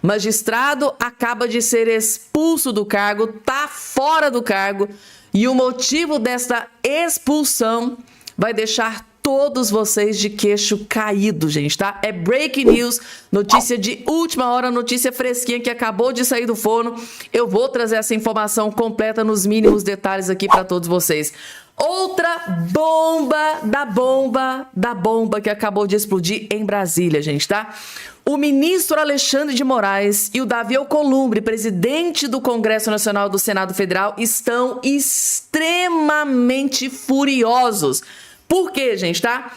Magistrado acaba de ser expulso do cargo, tá fora do cargo, e o motivo desta expulsão vai deixar todos vocês de queixo caído, gente, tá? É breaking news, notícia de última hora, notícia fresquinha que acabou de sair do forno. Eu vou trazer essa informação completa nos mínimos detalhes aqui para todos vocês. Outra bomba que acabou de explodir em Brasília, gente, tá? O ministro Alexandre de Moraes e o Davi Alcolumbre, presidente do Congresso Nacional do Senado Federal, estão extremamente furiosos. Por quê, gente, tá?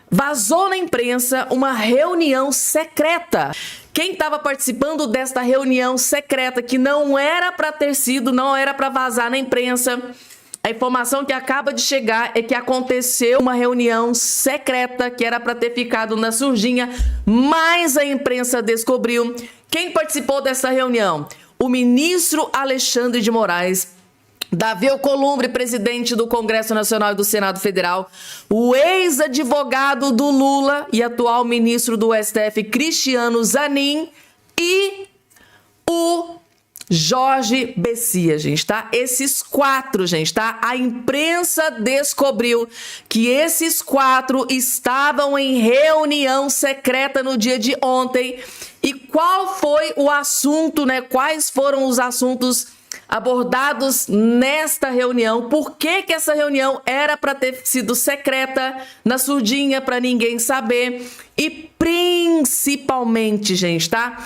Vazou na imprensa uma reunião secreta. Quem estava participando desta reunião secreta, que não era para ter sido, não era para vazar na imprensa, a informação que acaba de chegar é que aconteceu uma reunião secreta que era para ter ficado na surdinha, mas a imprensa descobriu. Quem participou dessa reunião? O ministro Alexandre de Moraes, Davi Alcolumbre, presidente do Congresso Nacional e do Senado Federal, o ex-advogado do Lula e atual ministro do STF, Cristiano Zanin, e o Jorge Bessias, gente, tá? Esses quatro, gente, tá? A imprensa descobriu que esses quatro estavam em reunião secreta no dia de ontem. E qual foi o assunto, né? Quais foram os assuntos abordados nesta reunião? Por que que essa reunião era para ter sido secreta, na surdinha, para ninguém saber? E principalmente, gente, tá?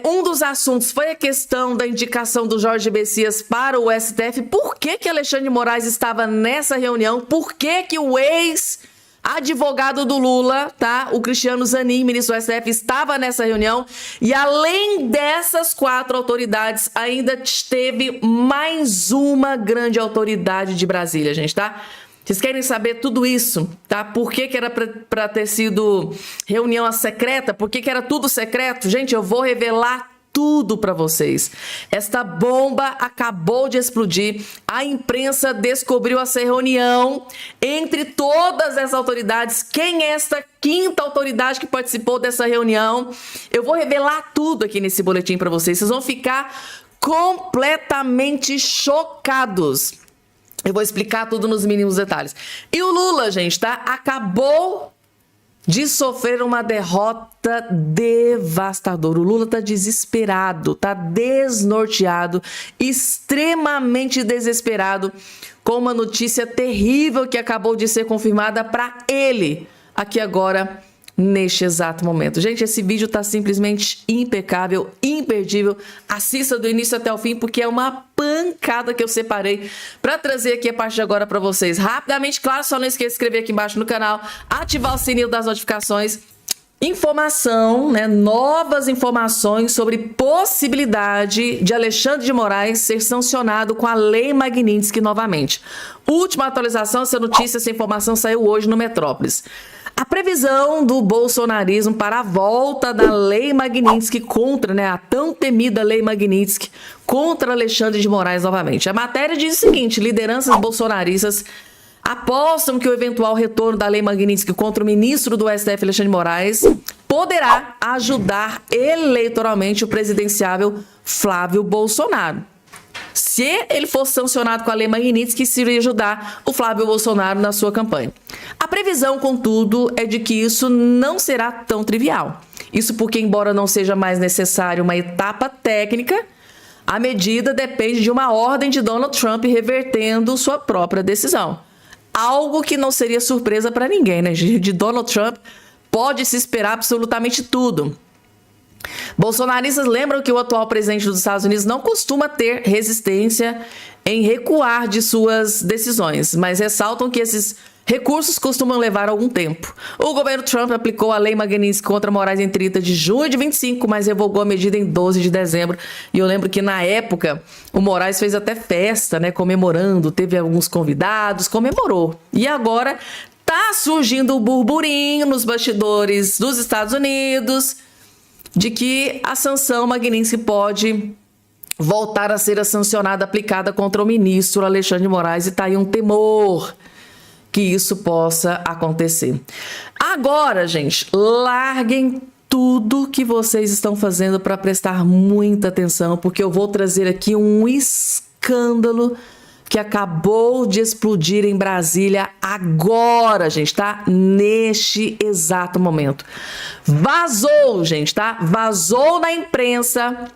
Um dos assuntos foi a questão da indicação do Jorge Bessias para o STF. Por que que Alexandre de Moraes estava nessa reunião? Por que que o ex-advogado do Lula, tá? O Cristiano Zanin, ministro do STF, estava nessa reunião? E além dessas quatro autoridades, ainda teve mais uma grande autoridade de Brasília, gente, tá? Vocês querem saber tudo isso, tá? Por que que era para ter sido reunião secreta? Por que que era tudo secreto? Gente, eu vou revelar tudo para vocês. Esta bomba acabou de explodir. A imprensa descobriu essa reunião entre todas as autoridades. Quem é esta quinta autoridade que participou dessa reunião? Eu vou revelar tudo aqui nesse boletim para vocês. Vocês vão ficar completamente chocados. Eu vou explicar tudo nos mínimos detalhes. E o Lula, gente, tá? Acabou de sofrer uma derrota devastadora. O Lula tá desesperado, tá desnorteado, extremamente desesperado com uma notícia terrível que acabou de ser confirmada para ele aqui agora, neste exato momento. Gente, esse vídeo tá simplesmente impecável, imperdível. Assista do início até o fim, porque é uma pancada que eu separei para trazer aqui a partir de agora para vocês. Rapidamente, claro, só não esqueça de se inscrever aqui embaixo no canal, ativar o sininho das notificações. Informação, né? Novas informações sobre possibilidade de Alexandre de Moraes ser sancionado com a Lei Magnitsky novamente. Última atualização, essa notícia, essa informação saiu hoje no Metrópolis. A previsão do bolsonarismo para a volta da Lei Magnitsky contra, né, a tão temida Lei Magnitsky contra Alexandre de Moraes novamente. A matéria diz o seguinte: lideranças bolsonaristas apostam que o eventual retorno da Lei Magnitsky contra o ministro do STF, Alexandre de Moraes, poderá ajudar eleitoralmente o presidenciável Flávio Bolsonaro. Se ele fosse sancionado com a Lei Magnitsky, isso iria ajudar o Flávio Bolsonaro na sua campanha. A previsão, contudo, é de que isso não será tão trivial. Isso porque, embora não seja mais necessário uma etapa técnica, a medida depende de uma ordem de Donald Trump revertendo sua própria decisão. Algo que não seria surpresa para ninguém, né? De Donald Trump pode-se esperar absolutamente tudo. Bolsonaristas lembram que o atual presidente dos Estados Unidos não costuma ter resistência em recuar de suas decisões, mas ressaltam que esses recursos costumam levar algum tempo. O governo Trump aplicou a Lei Magnitsky contra Moraes em 30 de junho de 25, mas revogou a medida em 12 de dezembro. E eu lembro que na época o Moraes fez até festa, né, comemorando, teve alguns convidados, comemorou. E agora tá surgindo o burburinho nos bastidores dos Estados Unidos de que a sanção Magnitsky pode voltar a ser sancionada, aplicada contra o ministro Alexandre de Moraes, e tá aí um temor que isso possa acontecer. Agora, gente, larguem tudo que vocês estão fazendo para prestar muita atenção, porque eu vou trazer aqui um escândalo que acabou de explodir em Brasília agora, gente, tá? Neste exato momento. Vazou, gente, tá? Vazou na imprensa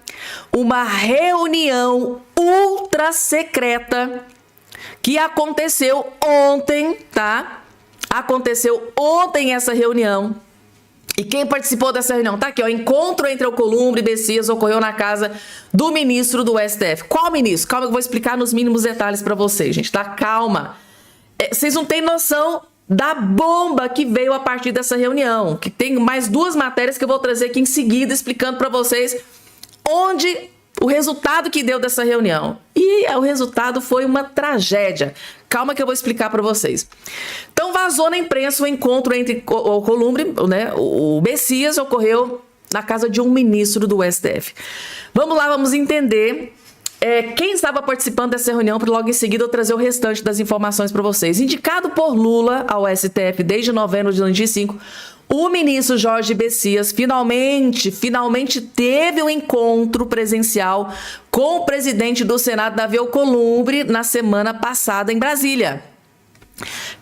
uma reunião ultra secreta que aconteceu ontem, tá? Aconteceu ontem essa reunião. E quem participou dessa reunião? Tá aqui, ó. Encontro entre Alcolumbre e Bessias ocorreu na casa do ministro do STF. Qual ministro? Calma, eu vou explicar nos mínimos detalhes pra vocês, gente, tá? Calma. Vocês não têm noção da bomba que veio a partir dessa reunião. Que tem mais duas matérias que eu vou trazer aqui em seguida, explicando pra vocês onde o resultado que deu dessa reunião. E o resultado foi uma tragédia. Calma que eu vou explicar para vocês. Então vazou na imprensa o encontro entre o Alcolumbre, né, o Bessias, ocorreu na casa de um ministro do STF. Vamos lá, vamos entender quem estava participando dessa reunião, para logo em seguida eu trazer o restante das informações para vocês. Indicado por Lula ao STF desde novembro de 2025, o ministro Jorge Bessias finalmente teve um encontro presencial com o presidente do Senado, Davi Alcolumbre, na semana passada em Brasília.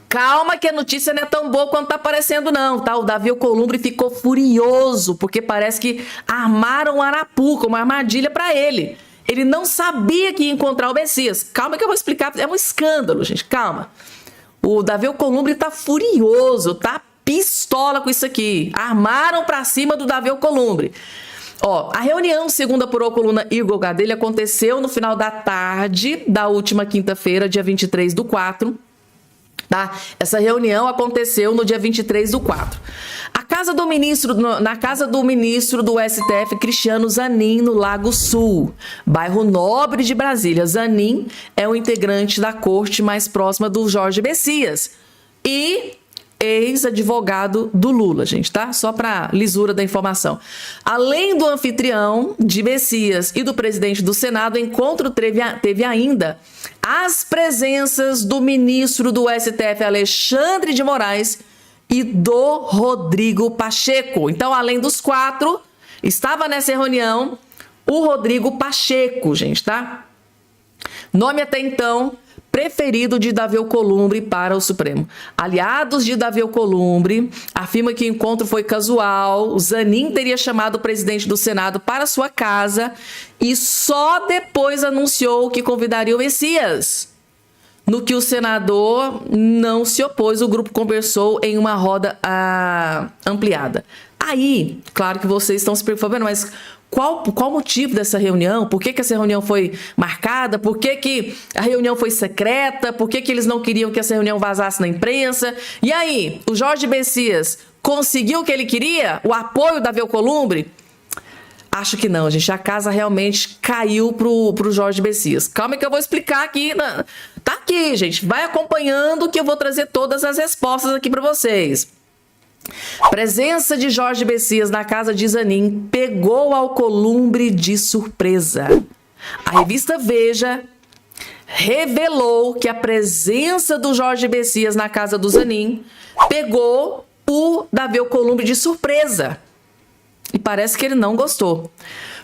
Calma que a notícia não é tão boa quanto tá parecendo não, tá? O Davi Alcolumbre ficou furioso, porque parece que armaram um arapuca, uma armadilha para ele. Ele não sabia que ia encontrar o Bessias. Calma que eu vou explicar, é um escândalo, gente, calma. O Davi Alcolumbre tá furioso, tá pistola com isso aqui. Armaram pra cima do Davi Alcolumbre. Ó, a reunião, segundo apurou a coluna Igor Gadelha, aconteceu no final da tarde da última quinta-feira, dia 23/4. Tá? Essa reunião aconteceu no dia 23/4. Na casa do ministro do STF, Cristiano Zanin, no Lago Sul, bairro nobre de Brasília. Zanin é o integrante da corte mais próxima do Jorge Bessias e ex-advogado do Lula, gente, tá? Só para lisura da informação. Além do anfitrião de Bessias e do presidente do Senado, o encontro teve ainda as presenças do ministro do STF, Alexandre de Moraes, e do Rodrigo Pacheco. Então, além dos quatro, estava nessa reunião o Rodrigo Pacheco, gente, tá? Nome até então preferido de Davi Alcolumbre para o Supremo. Aliados de Davi Alcolumbre afirmam que o encontro foi casual. O Zanin teria chamado o presidente do Senado para sua casa e só depois anunciou que convidaria o Bessias. No que o senador não se opôs, o grupo conversou em uma roda ampliada. Aí, claro que vocês estão se perguntando, mas qual o motivo dessa reunião? Por que essa reunião foi marcada? Por que a reunião foi secreta? Por que eles não queriam que essa reunião vazasse na imprensa? E aí, o Jorge Bessias conseguiu o que ele queria? O apoio da Davi Alcolumbre? Acho que não, gente. A casa realmente caiu pro Jorge Bessias. Calma que eu vou explicar aqui. Tá aqui, gente. Vai acompanhando que eu vou trazer todas as respostas aqui para vocês. Presença de Jorge Bessias na casa de Zanin pegou Alcolumbre de surpresa. A revista Veja revelou que a presença do Jorge Bessias na casa do Zanin pegou o Davi Alcolumbre de surpresa. E parece que ele não gostou.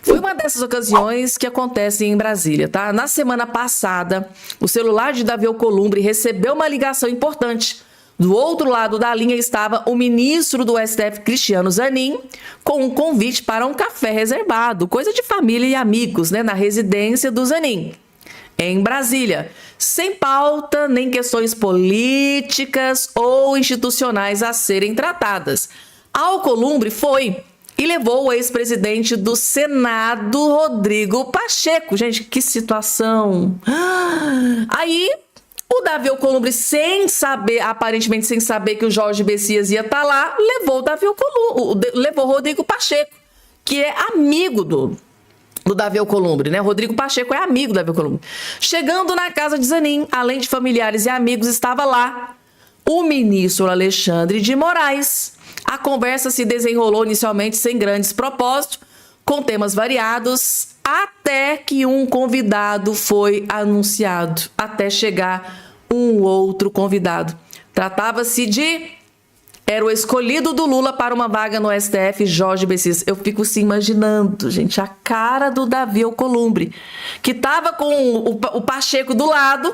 Foi uma dessas ocasiões que acontecem em Brasília, tá? Na semana passada, o celular de Davi Alcolumbre recebeu uma ligação importante. Do outro lado da linha estava o ministro do STF, Cristiano Zanin, com um convite para um café reservado, coisa de família e amigos, né, na residência do Zanin, em Brasília, sem pauta nem questões políticas ou institucionais a serem tratadas. Alcolumbre foi e levou o ex-presidente do Senado, Rodrigo Pacheco. Gente, que situação! Aí, o Davi Alcolumbre, aparentemente sem saber que o Jorge Bessias ia estar lá, levou o Rodrigo Pacheco, que é amigo do Davi Alcolumbre, né? Rodrigo Pacheco é amigo do Davi Alcolumbre. Chegando na casa de Zanin, além de familiares e amigos, estava lá o ministro Alexandre de Moraes. A conversa se desenrolou inicialmente sem grandes propósitos, com temas variados, até que um convidado foi anunciado, até chegar um outro convidado. Tratava-se de era o escolhido do Lula para uma vaga no STF, Jorge Bessias. Eu fico se imaginando, gente, a cara do Davi Alcolumbre, que tava com o Pacheco do lado,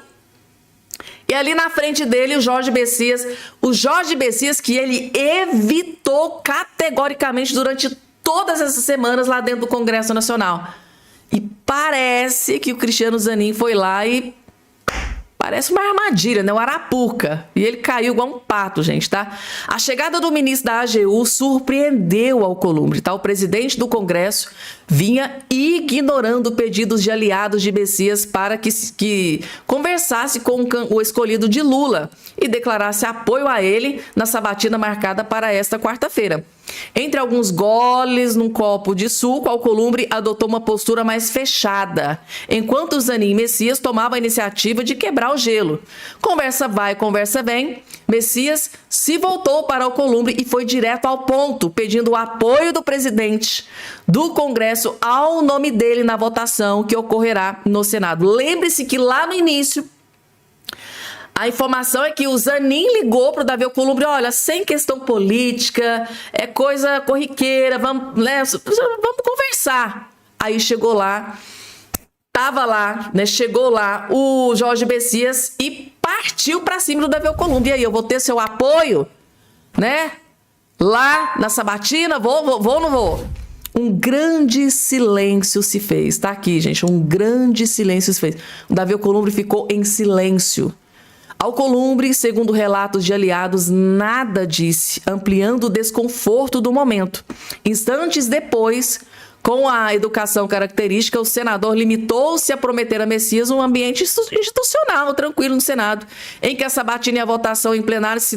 e ali na frente dele o Jorge Bessias que ele evitou categoricamente durante todas essas semanas lá dentro do Congresso Nacional. E parece que o Cristiano Zanin foi lá e... parece uma armadilha, né? Uma arapuca. E ele caiu igual um pato, gente, tá? A chegada do ministro da AGU surpreendeu Alcolumbre, tá? O presidente do Congresso vinha ignorando pedidos de aliados de Bessias para que conversasse com o escolhido de Lula e declarasse apoio a ele na sabatina marcada para esta quarta-feira. Entre alguns goles num copo de suco, Alcolumbre adotou uma postura mais fechada, enquanto Zanin e Messias tomavam a iniciativa de quebrar o gelo. Conversa vai, conversa vem. Messias se voltou para Alcolumbre e foi direto ao ponto, pedindo o apoio do presidente do Congresso ao nome dele na votação que ocorrerá no Senado. Lembre-se que lá no início, a informação é que o Zanin ligou para o Davi Alcolumbre, olha, sem questão política, é coisa corriqueira, vamos conversar. Aí chegou lá, chegou lá o Jorge Bessias e partiu para cima do Davi Alcolumbre. E aí, eu vou ter seu apoio, né? Lá na sabatina, vou ou não vou? Um grande silêncio se fez, tá aqui, gente, um grande silêncio se fez. O Davi Alcolumbre ficou em silêncio. Alcolumbre, segundo relatos de aliados, nada disse, ampliando o desconforto do momento. Instantes depois, com a educação característica, o senador limitou-se a prometer a Messias um ambiente institucional, tranquilo no Senado, em que a sabatina e a votação em plenário se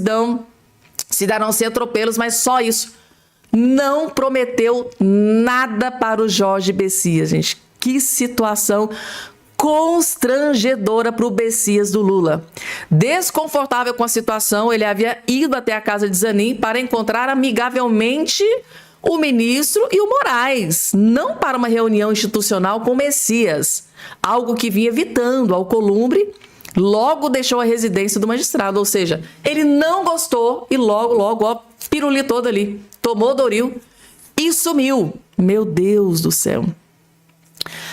darão sem atropelos, mas só isso. Não prometeu nada para o Jorge Bessias, gente. Que situação constrangedora para o Bessias do Lula. Desconfortável com a situação, ele havia ido até a casa de Zanin para encontrar amigavelmente o ministro e o Moraes, não para uma reunião institucional com Messias, algo que vinha evitando. Alcolumbre logo deixou a residência do magistrado, ou seja, ele não gostou e logo, pirulitou dali, tomou Doril e sumiu. Meu Deus do céu.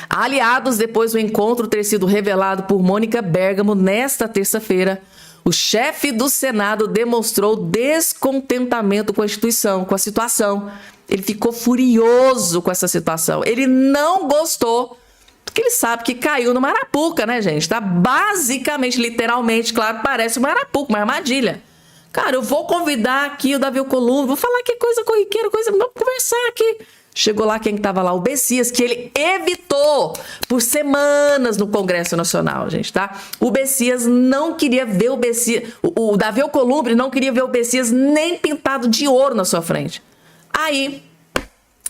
Aliados, depois do encontro ter sido revelado por Mônica Bergamo nesta terça-feira, o chefe do Senado demonstrou descontentamento com a instituição, com a situação. Ele ficou furioso com essa situação. Ele não gostou, porque ele sabe que caiu numa arapuca, né, gente? Tá basicamente, literalmente, claro, parece uma arapuca, uma armadilha. Cara, eu vou convidar aqui o Davi Alcolumbre, vou falar que é coisa corriqueira, vamos conversar aqui. Chegou lá quem estava lá? O Bessias, que ele evitou por semanas no Congresso Nacional, gente, tá? O Bessias não queria ver o Bessias... O Davi Alcolumbre não queria ver o Bessias nem pintado de ouro na sua frente. Aí,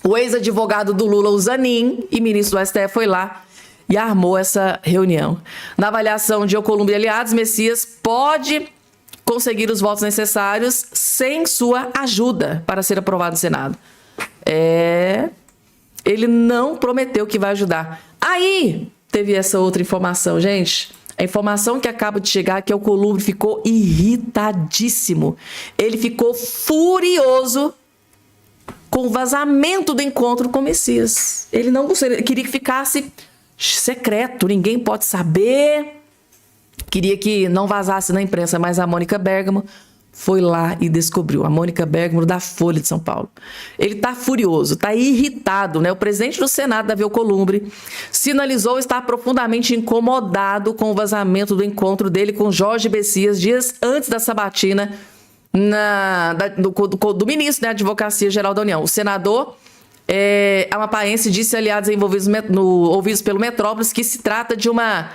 o ex-advogado do Lula, o Zanin, e ministro do STF, foi lá e armou essa reunião. Na avaliação de Alcolumbre e aliados, Messias pode conseguir os votos necessários sem sua ajuda para ser aprovado no Senado. Ele não prometeu que vai ajudar. Aí teve essa outra informação, gente. A informação que acaba de chegar é que o Alcolumbre ficou irritadíssimo. Ele ficou furioso com o vazamento do encontro com o Messias. Ele não queria que ficasse secreto, ninguém pode saber. Queria que não vazasse na imprensa, mas a Mônica Bergamo foi lá e descobriu. A Mônica Bergamo, da Folha de São Paulo. Ele está furioso, está irritado, né? O presidente do Senado, Davi Alcolumbre, sinalizou estar profundamente incomodado com o vazamento do encontro dele com Jorge Bessias dias antes da sabatina do ministro da Advocacia Geral da União. O senador amapaense disse a aliados ouvidos pelo Metrópolis que se trata de uma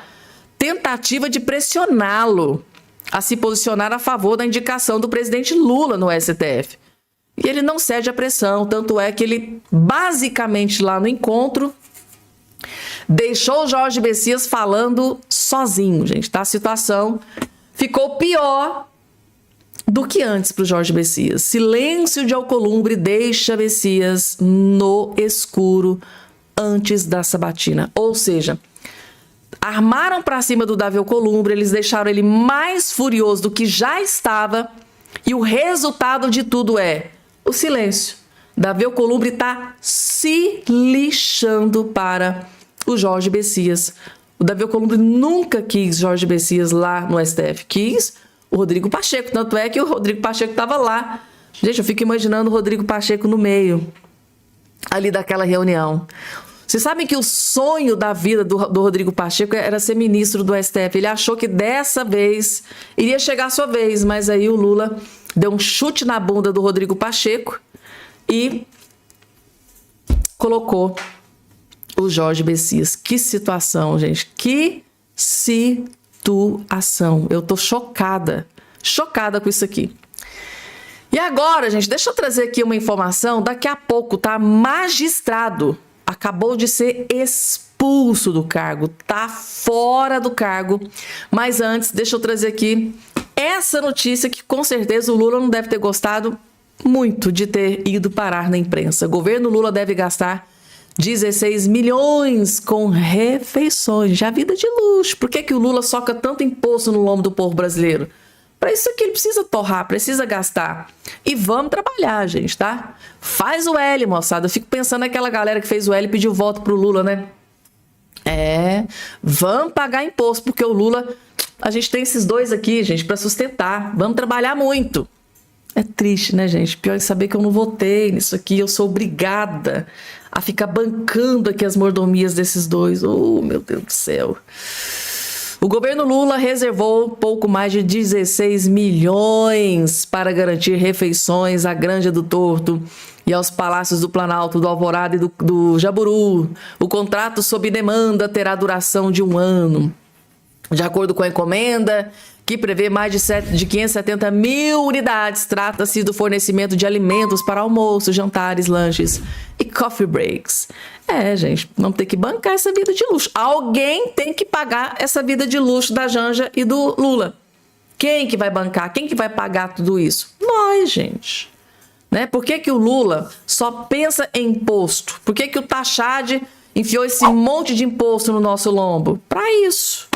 tentativa de pressioná-lo a se posicionar a favor da indicação do presidente Lula no STF. E ele não cede à pressão, tanto é que ele, basicamente, lá no encontro, deixou o Jorge Bessias falando sozinho, gente, tá? A situação ficou pior do que antes para o Jorge Bessias. Silêncio de Alcolumbre deixa Bessias no escuro antes da sabatina. Ou seja, armaram para cima do Davi Alcolumbre, eles deixaram ele mais furioso do que já estava E o resultado de tudo é o silêncio. Davi Alcolumbre está se lixando para o Jorge Messias. O Davi Alcolumbre nunca quis Jorge Messias lá no STF. Quis o Rodrigo Pacheco. Tanto é que o Rodrigo Pacheco estava lá. Gente, eu fico imaginando o Rodrigo Pacheco no meio ali daquela reunião. Vocês sabem que o sonho da vida do Rodrigo Pacheco era ser ministro do STF. Ele achou que dessa vez iria chegar a sua vez, mas aí o Lula deu um chute na bunda do Rodrigo Pacheco e colocou o Jorge Messias. Que situação, gente. Que situação. Eu tô chocada. Chocada com isso aqui. E agora, gente, deixa eu trazer aqui uma informação. Daqui a pouco, tá? Magistrado acabou de ser expulso do cargo. Tá fora do cargo. Mas antes, deixa eu trazer aqui essa notícia que com certeza o Lula não deve ter gostado muito de ter ido parar na imprensa. O governo Lula deve gastar 16 milhões com refeições. Já vida de luxo. Por que o Lula soca tanto imposto no lombo do povo brasileiro? Para isso aqui ele precisa torrar, precisa gastar. E vamos trabalhar, gente, tá? Faz o L, moçada. Eu fico pensando naquela galera que fez o L e pediu voto pro Lula, né? Vamos pagar imposto, porque o Lula... A gente tem esses dois aqui, gente, para sustentar. Vamos trabalhar muito. É triste, né, gente? Pior é saber que eu não votei nisso aqui. Eu sou obrigada a ficar bancando aqui as mordomias desses dois. Oh, meu Deus do céu. O governo Lula reservou pouco mais de 16 milhões para garantir refeições à Granja do Torto e aos palácios do Planalto, do Alvorada e do Jaburu. O contrato sob demanda terá duração de 1 ano. De acordo com a encomenda, que prevê mais de 570 mil unidades, trata-se do fornecimento de alimentos para almoço, jantares, lanches e coffee breaks. Gente, vamos ter que bancar essa vida de luxo. Alguém tem que pagar essa vida de luxo da Janja e do Lula. Quem que vai bancar? Quem que vai pagar tudo isso? Nós, gente. Né? Por que o Lula só pensa em imposto? Por que o Tachad enfiou esse monte de imposto no nosso lombo? Para isso.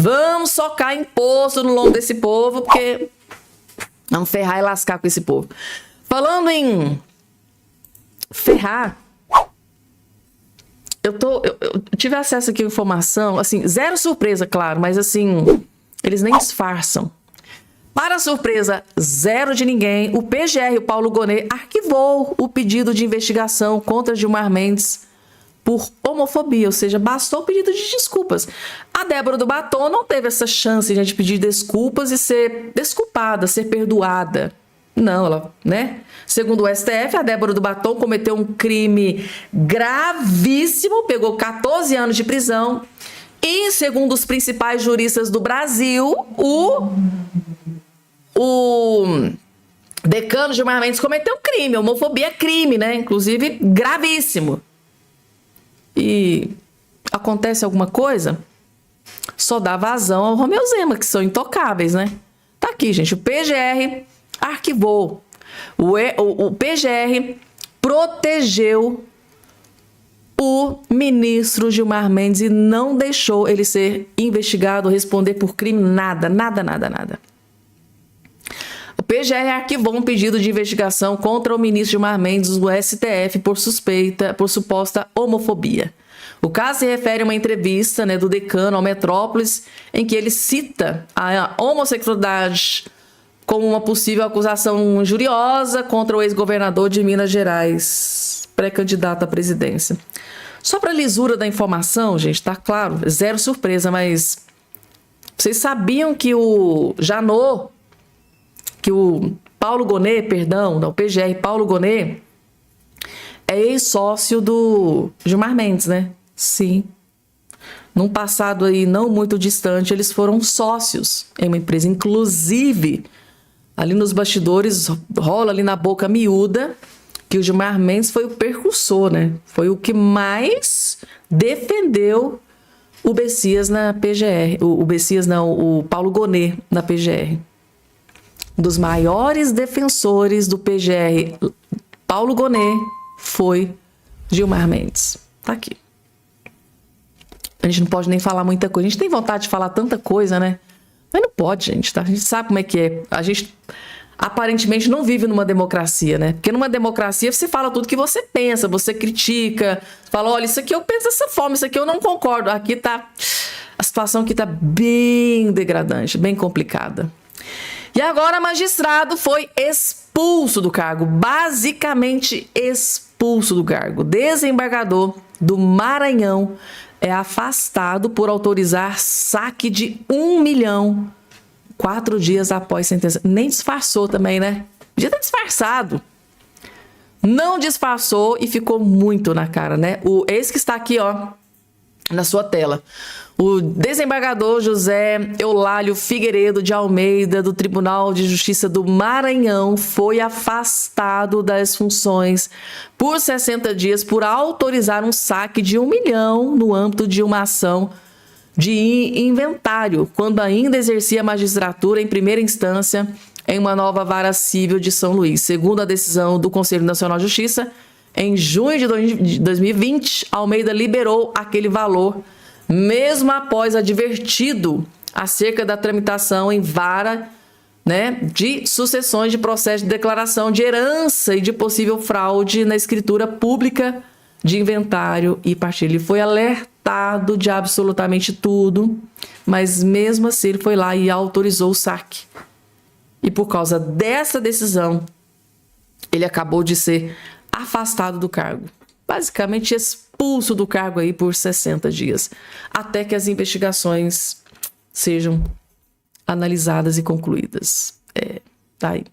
Vamos socar imposto no lombo desse povo, porque vamos ferrar e lascar com esse povo. Falando em ferrar, eu tive acesso aqui à informação, assim, zero surpresa, claro, mas assim, eles nem disfarçam. Para surpresa zero de ninguém, o PGR, o Paulo Gonet, arquivou o pedido de investigação contra Gilmar Mendes por homofobia, ou seja, bastou o pedido de desculpas. A Débora do Batom não teve essa chance de pedir desculpas e ser desculpada, ser perdoada. Não, ela, né? Segundo o STF, a Débora do Batom cometeu um crime gravíssimo, pegou 14 anos de prisão e, segundo os principais juristas do Brasil, o decano Gilmar Mendes cometeu um crime. Homofobia é crime, né? Inclusive, gravíssimo. E acontece alguma coisa, só dá vazão ao Romeu Zema, que são intocáveis, né? Tá aqui, gente, o PGR arquivou. O PGR protegeu o ministro Gilmar Mendes e não deixou ele ser investigado, responder por crime, nada. O PGR arquivou um pedido de investigação contra o ministro Gilmar Mendes do STF por suposta homofobia. O caso se refere a uma entrevista, né, do decano ao Metrópolis, em que ele cita a homossexualidade como uma possível acusação injuriosa contra o ex-governador de Minas Gerais, pré-candidato à presidência. Só para a lisura da informação, gente, tá claro, zero surpresa, mas vocês sabiam que o Janot, que o Paulo Gonet, o PGR Paulo Gonet, é ex-sócio do Gilmar Mendes, né? Sim. Num passado aí não muito distante, eles foram sócios em uma empresa. Inclusive, ali nos bastidores, rola ali na boca miúda que o Gilmar Mendes foi o precursor, né? Foi o que mais defendeu o Messias na PGR. O Paulo Gonet na PGR. Um dos maiores defensores do PGR, Paulo Gonet, foi Gilmar Mendes. Tá aqui. A gente não pode nem falar muita coisa. A gente tem vontade de falar tanta coisa, né? Mas não pode, gente, tá? A gente sabe como é que é. aparentemente não vive numa democracia, né? Porque numa democracia você fala tudo que você pensa, você critica, fala, olha, isso aqui eu penso dessa forma, isso aqui eu não concordo. Aqui tá... A situação aqui tá bem degradante, bem complicada. E agora o magistrado foi expulso do cargo, basicamente expulso do cargo. Desembargador do Maranhão é afastado por autorizar saque de 1 milhão 4 dias após sentença. Nem disfarçou também, né? Podia ter disfarçado. Não disfarçou e ficou muito na cara, né? Esse que está aqui, ó, na sua tela. O desembargador José Eulálio Figueiredo de Almeida, do Tribunal de Justiça do Maranhão, foi afastado das funções por 60 dias por autorizar um saque de 1 milhão no âmbito de uma ação de inventário, quando ainda exercia a magistratura em primeira instância em uma nova vara civil de São Luís. Segundo a decisão do Conselho Nacional de Justiça, em junho de 2020, Almeida liberou aquele valor, mesmo após advertido acerca da tramitação em vara, né, de sucessões de processo de declaração de herança e de possível fraude na escritura pública de inventário e partilha. Ele foi alertado de absolutamente tudo, mas mesmo assim ele foi lá e autorizou o saque. E por causa dessa decisão, ele acabou de ser afastado do cargo. Basicamente expulso do cargo aí por 60 dias, até que as investigações sejam analisadas e concluídas. Tá aí.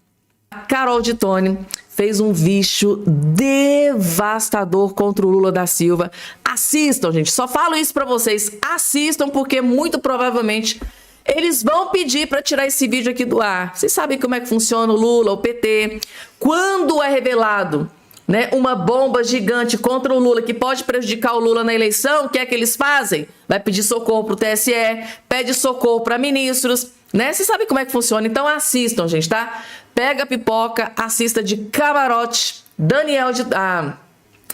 A Carol de Tone fez um vídeo devastador contra o Lula da Silva. Assistam, gente. Só falo isso pra vocês. Assistam, porque muito provavelmente eles vão pedir para tirar esse vídeo aqui do ar. Vocês sabem como é que funciona o Lula, o PT. Quando é revelado, né, uma bomba gigante contra o Lula que pode prejudicar o Lula na eleição, o que é que eles fazem? Vai pedir socorro pro TSE, pede socorro para ministros, né? Vocês sabem como é que funciona, então assistam, gente, tá? Pega a pipoca, assista de camarote,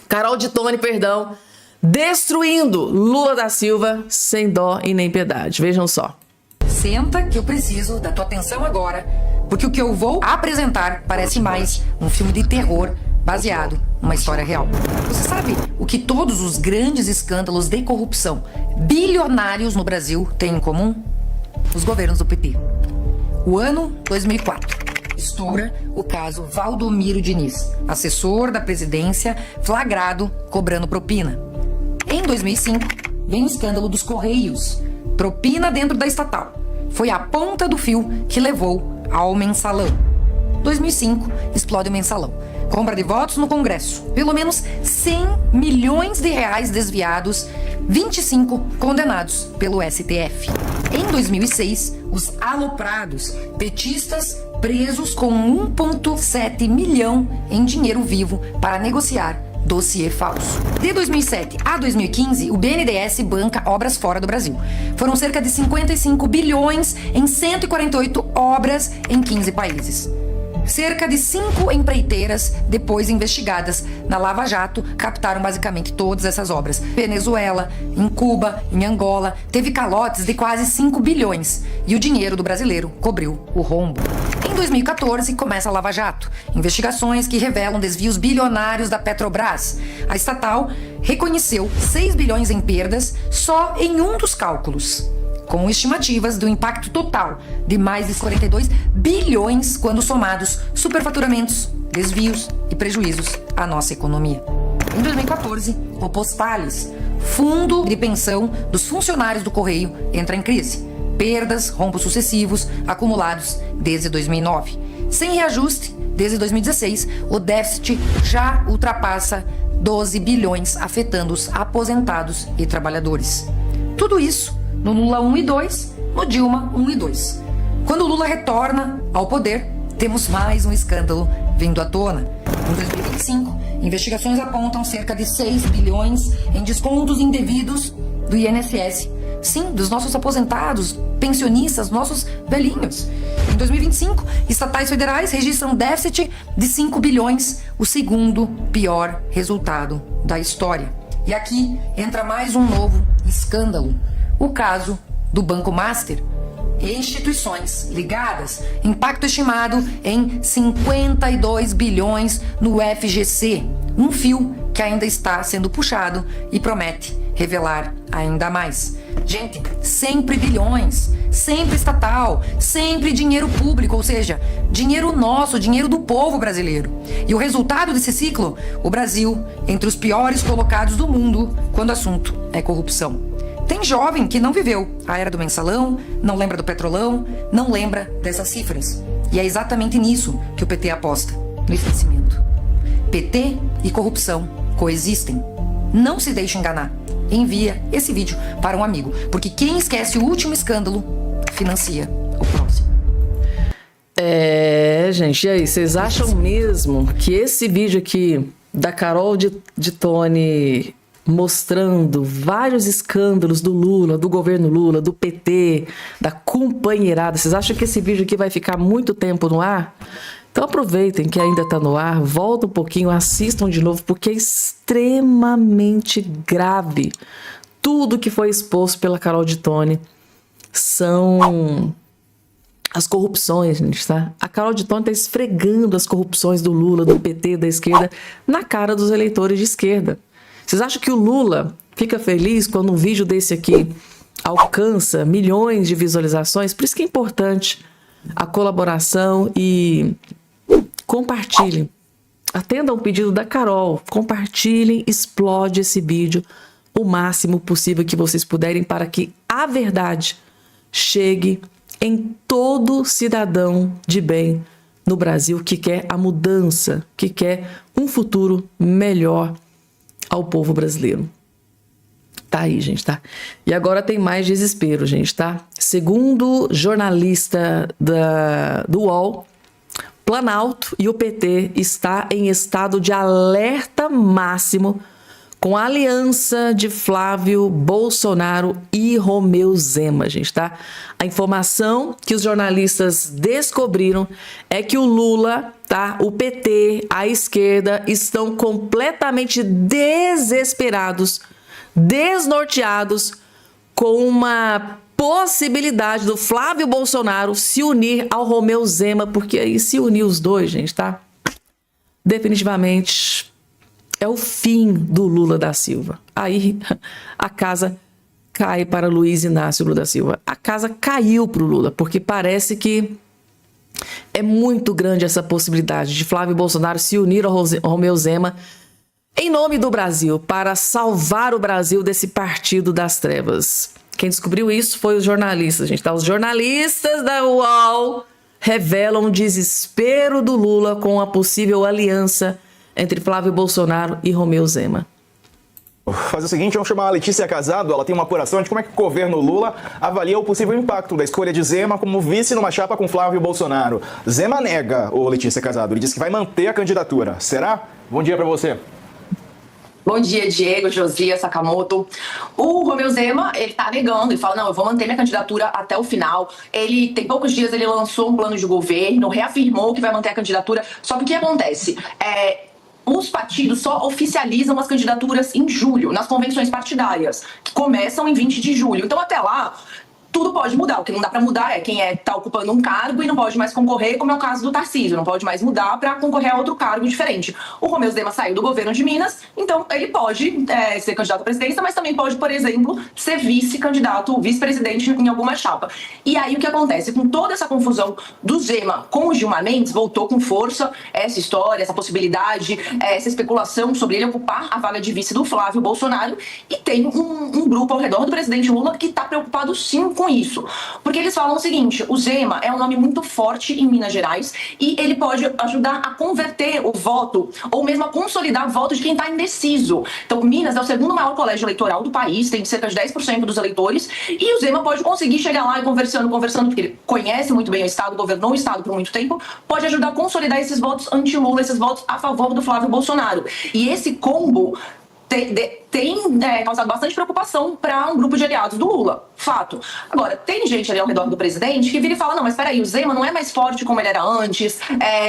Carol de Tone, perdão, destruindo Lula da Silva sem dó e nem piedade. Vejam só. Senta que eu preciso da tua atenção agora, porque o que eu vou apresentar parece mais um filme de terror baseado numa história real. Você sabe o que todos os grandes escândalos de corrupção bilionários no Brasil têm em comum? Os governos do PT. O ano 2004. Estoura o caso Valdomiro Diniz, assessor da presidência, flagrado cobrando propina. Em 2005, vem o escândalo dos Correios. Propina dentro da estatal. Foi a ponta do fio que levou ao mensalão. 2005, explode o mensalão. Compra de votos no Congresso. Pelo menos 100 milhões de reais desviados, 25 condenados pelo STF. Em 2006, os aloprados petistas presos com 1,7 milhão em dinheiro vivo para negociar dossiê falso. De 2007 a 2015, o BNDES banca obras fora do Brasil. Foram cerca de 55 bilhões em 148 obras em 15 países. Cerca de 5 empreiteiras, depois investigadas na Lava Jato, captaram basicamente todas essas obras. Venezuela, em Cuba, em Angola, teve calotes de quase 5 bilhões e o dinheiro do brasileiro cobriu o rombo. Em 2014, começa a Lava Jato. Investigações que revelam desvios bilionários da Petrobras. A estatal reconheceu 6 bilhões em perdas só em um dos cálculos, com estimativas do impacto total de mais de 42 bilhões quando somados superfaturamentos, desvios e prejuízos à nossa economia. Em 2014, o Postales, fundo de pensão dos funcionários do Correio, entra em crise. Perdas, rombos sucessivos acumulados desde 2009. Sem reajuste, desde 2016, o déficit já ultrapassa 12 bilhões, afetando os aposentados e trabalhadores. Tudo isso no Lula 1 e 2, no Dilma 1 e 2. Quando o Lula retorna ao poder, temos mais um escândalo vindo à tona. Em 2025, investigações apontam cerca de 6 bilhões em descontos indevidos do INSS. Sim, dos nossos aposentados, pensionistas, nossos velhinhos. Em 2025, estatais federais registram déficit de 5 bilhões, o segundo pior resultado da história. E aqui entra mais um novo escândalo. O caso do Banco Master. e instituições ligadas. Impacto estimado em 52 bilhões no FGC. Um fio que ainda está sendo puxado e promete revelar ainda mais. Gente, sempre bilhões, sempre estatal, sempre dinheiro público, ou seja, dinheiro nosso, dinheiro do povo brasileiro. E o resultado desse ciclo? O Brasil entre os piores colocados do mundo quando o assunto é corrupção. Tem jovem que não viveu a era do mensalão, não lembra do petrolão, não lembra dessas cifras. E é exatamente nisso que o PT aposta, no esquecimento. PT e corrupção coexistem. Não se deixe enganar. Envia esse vídeo para um amigo, porque quem esquece o último escândalo financia o próximo. Gente, e aí, vocês acham mesmo que esse vídeo aqui da Carol de Tone mostrando vários escândalos do Lula, do governo Lula, do PT, da companheirada, vocês acham que esse vídeo aqui vai ficar muito tempo no ar? Então aproveitem que ainda está no ar, volta um pouquinho, assistam de novo, porque é extremamente grave. Tudo que foi exposto pela Carol de Tone são as corrupções, gente, tá? A Carol de Tone está esfregando as corrupções do Lula, do PT, da esquerda, na cara dos eleitores de esquerda. Vocês acham que o Lula fica feliz quando um vídeo desse aqui alcança milhões de visualizações? Por isso que é importante a colaboração e compartilhem. Atendam o pedido da Carol. Compartilhem, explode esse vídeo o máximo possível que vocês puderem para que a verdade chegue em todo cidadão de bem no Brasil que quer a mudança, que quer um futuro melhor ao povo brasileiro. Tá aí, gente, tá? E agora tem mais desespero, gente, tá? Segundo jornalista do UOL, Planalto e o PT está em estado de alerta máximo com a aliança de Flávio Bolsonaro e Romeu Zema, gente, tá? A informação que os jornalistas descobriram é que o Lula, tá? O PT, a esquerda, estão completamente desesperados, desnorteados com uma possibilidade do Flávio Bolsonaro se unir ao Romeu Zema, porque aí se unir os dois, gente, tá? Definitivamente é o fim do Lula da Silva. Aí a casa cai para Luiz Inácio Lula da Silva. A casa caiu para o Lula, porque parece que é muito grande essa possibilidade de Flávio Bolsonaro se unir ao Romeu Zema em nome do Brasil, para salvar o Brasil desse partido das trevas. Quem descobriu isso foi os jornalistas, gente. Tá? Os jornalistas da UOL revelam o desespero do Lula com a possível aliança entre Flávio Bolsonaro e Romeu Zema. Fazer o seguinte, vamos chamar a Letícia Casado, ela tem uma apuração de como é que o governo Lula avalia o possível impacto da escolha de Zema como vice numa chapa com Flávio Bolsonaro. Zema nega, ô Letícia Casado, ele diz que vai manter a candidatura. Será? Bom dia para você. Bom dia, Diego, Josias, Sakamoto. O Romeu Zema, ele tá negando, ele fala, não, eu vou manter minha candidatura até o final. Ele, tem poucos dias, ele lançou um plano de governo, reafirmou que vai manter a candidatura. Só que o que acontece? Os partidos só oficializam as candidaturas em julho, nas convenções partidárias, que começam em 20 de julho. Então, até lá, tudo pode mudar. O que não dá para mudar é quem tá ocupando um cargo e não pode mais concorrer, como é o caso do Tarcísio. Não pode mais mudar para concorrer a outro cargo diferente. O Romeu Zema saiu do governo de Minas, então ele pode ser candidato à presidência, mas também pode, por exemplo, ser vice-candidato, vice-presidente em alguma chapa. E aí o que acontece? Com toda essa confusão do Zema com o Gilmar Mendes, voltou com força essa história, essa possibilidade, essa especulação sobre ele ocupar a vaga de vice do Flávio Bolsonaro. E tem um grupo ao redor do presidente Lula que está preocupado sim com isso, porque eles falam o seguinte: o Zema é um nome muito forte em Minas Gerais e ele pode ajudar a converter o voto ou mesmo a consolidar o voto de quem está indeciso. Então, Minas é o segundo maior colégio eleitoral do país, tem cerca de 10% dos eleitores, e o Zema pode conseguir chegar lá e conversando, porque ele conhece muito bem o estado, governou o estado por muito tempo, pode ajudar a consolidar esses votos anti-Lula, esses votos a favor do Flávio Bolsonaro. E esse combo tem causado bastante preocupação para um grupo de aliados do Lula. Fato. Agora, tem gente ali ao redor do presidente que vira e fala, não, mas peraí, o Zema não é mais forte como ele era antes,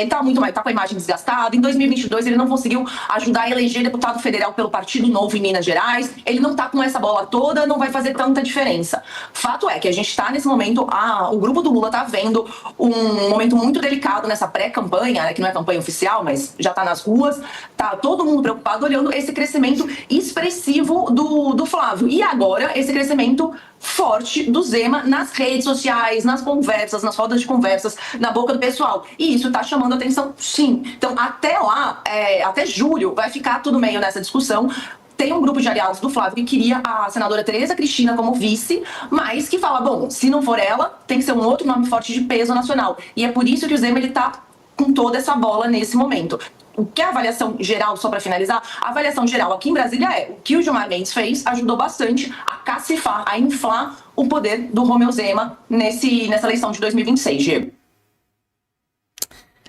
tá com a imagem desgastada, em 2022 ele não conseguiu ajudar a eleger deputado federal pelo Partido Novo em Minas Gerais, ele não tá com essa bola toda, não vai fazer tanta diferença. Fato é que a gente tá nesse momento, o grupo do Lula tá vendo um momento muito delicado nessa pré-campanha, né, que não é campanha oficial, mas já tá nas ruas, tá todo mundo preocupado olhando esse crescimento expressivo do Flávio. E agora, esse crescimento forte do Zema nas redes sociais, nas conversas, nas rodas de conversas, na boca do pessoal. E isso tá chamando atenção, sim. Então, até lá, até julho, vai ficar tudo meio nessa discussão. Tem um grupo de aliados do Flávio que queria a senadora Tereza Cristina como vice, mas que fala, bom, se não for ela, tem que ser um outro nome forte de peso nacional. E é por isso que o Zema, ele tá com toda essa bola nesse momento. O que é a avaliação geral, só para finalizar, a avaliação geral aqui em Brasília o que o Gilmar Mendes fez ajudou bastante a cacifar, a inflar o poder do Romeu Zema nessa eleição de 2026, Diego.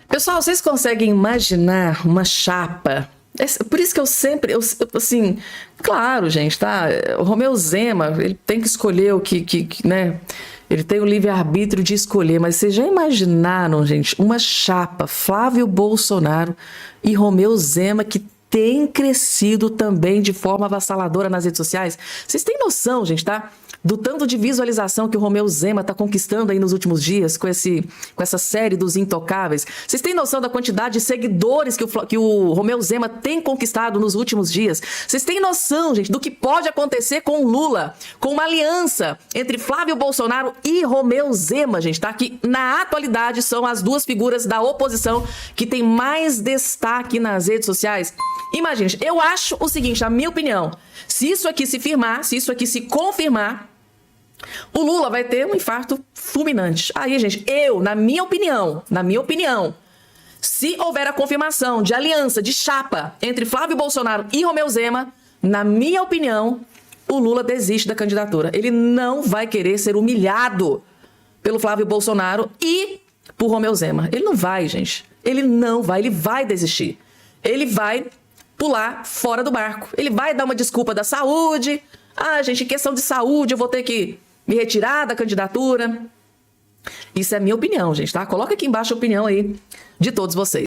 Pessoal, vocês conseguem imaginar uma chapa? Por isso que eu sempre, assim, claro, gente, tá? O Romeu Zema, ele tem que escolher o que né? Ele tem o livre-arbítrio de escolher, mas vocês já imaginaram, gente, uma chapa, Flávio Bolsonaro e Romeu Zema, que tem crescido também de forma avassaladora nas redes sociais? Vocês têm noção, gente, tá? Do tanto de visualização que o Romeu Zema está conquistando aí nos últimos dias com essa série dos Intocáveis. Vocês têm noção da quantidade de seguidores que o Romeu Zema tem conquistado nos últimos dias? Vocês têm noção, gente, do que pode acontecer com o Lula, com uma aliança entre Flávio Bolsonaro e Romeu Zema, gente, tá? Que na atualidade são as duas figuras da oposição que tem mais destaque nas redes sociais. Imagina, eu acho o seguinte, a minha opinião, se isso aqui se firmar, se isso aqui se confirmar, o Lula vai ter um infarto fulminante. Aí, gente, na minha opinião, se houver a confirmação de aliança, de chapa entre Flávio Bolsonaro e Romeu Zema, na minha opinião, o Lula desiste da candidatura. Ele não vai querer ser humilhado pelo Flávio Bolsonaro e por Romeu Zema. Ele não vai, gente. Ele não vai, ele vai desistir. Ele vai pular fora do barco. Ele vai dar uma desculpa da saúde. Gente, em questão de saúde, eu vou ter que me retirar da candidatura. Isso é a minha opinião, gente, tá? Coloca aqui embaixo a opinião aí de todos vocês.